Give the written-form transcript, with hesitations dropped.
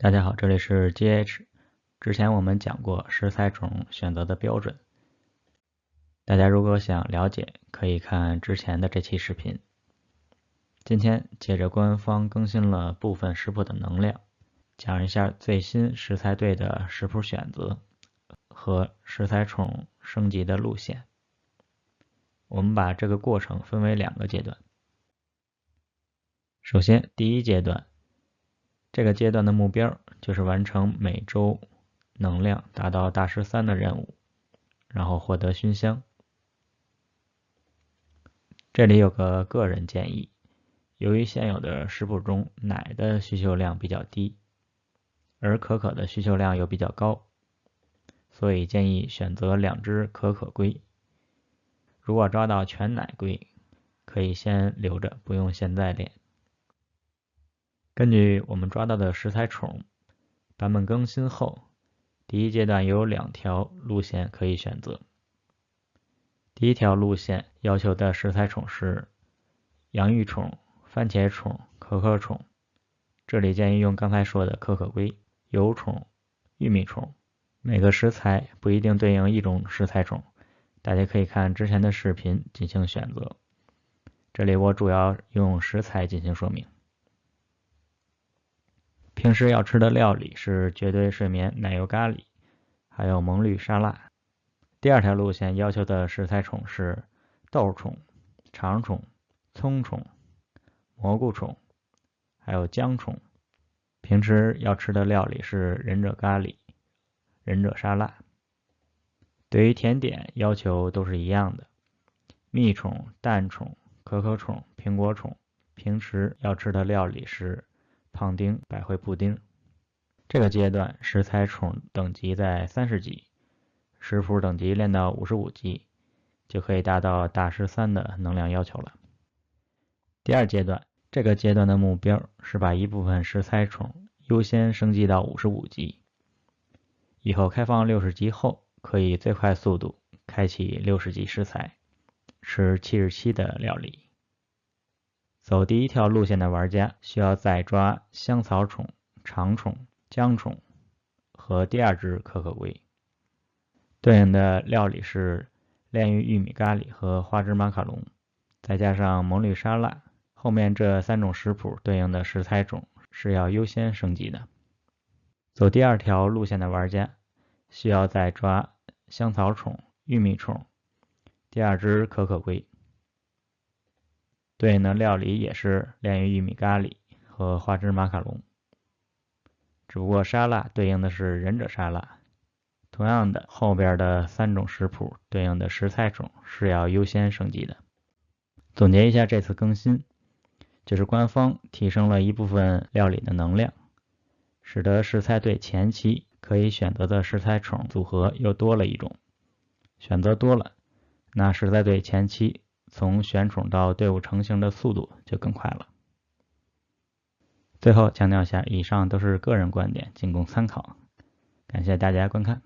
大家好，这里是 GH。之前我们讲过食材种选择的标准，大家如果想了解，可以看之前的这期视频。今天接着官方更新了部分食谱的能量，讲一下最新食材队的食谱选择和食材种升级的路线。我们把这个过程分为2个阶段。首先，第一阶段，这个阶段的目标就是完成每周能量达到大师3的任务，然后获得熏香。这里有个个人建议，由于现有的食谱中奶的需求量比较低，而可可的需求量又比较高，所以建议选择2只可可龟。如果抓到全奶龟，可以先留着，不用现在练。根据我们抓到的食材种，版本更新后，第一阶段有2条路线可以选择。第一条路线要求的食材种是洋芋种、番茄种、可可种，这里建议用刚才说的可可龟、油种、玉米种。每个食材不一定对应一种食材种，大家可以看之前的视频进行选择。这里我主要用食材进行说明。平时要吃的料理是绝对睡眠奶油咖喱，还有蒙绿沙拉。第2条路线要求的食材种是豆种、肠种、葱种、蘑菇种，还有姜种。平时要吃的料理是忍者咖喱、忍者沙拉。对于甜点要求都是一样的，蜜种、蛋种、可可种、苹果种。平时要吃的料理是胖丁、百惠布丁。这个阶段食材种等级在30级，食谱等级练到55级，就可以达到大师3的能量要求了。第2阶段，这个阶段的目标是把一部分食材种优先升级到55级，以后开放60级后，可以最快速度开启60级食材，吃77的料理。走第1条路线的玩家需要再抓香草种、肠种、姜种和第2只可可龟，对应的料理是炼狱玉米咖喱和花枝马卡龙，再加上蒙绿沙拉。后面这3种食谱对应的食材种是要优先升级的。走第2条路线的玩家需要再抓香草种、玉米种、第2只可可龟，对应的料理也是炼狱玉米咖喱和花枝马卡龙，只不过沙拉对应的是忍者沙拉。同样的，后边的3种食谱对应的食材种是要优先升级的。总结一下这次更新，就是官方提升了一部分料理的能量，使得食材队前期可以选择的食材种组合又多了一种。选择多了，那食材队前期从选种到队伍成型的速度就更快了。最后强调一下，以上都是个人观点，仅供参考。感谢大家观看。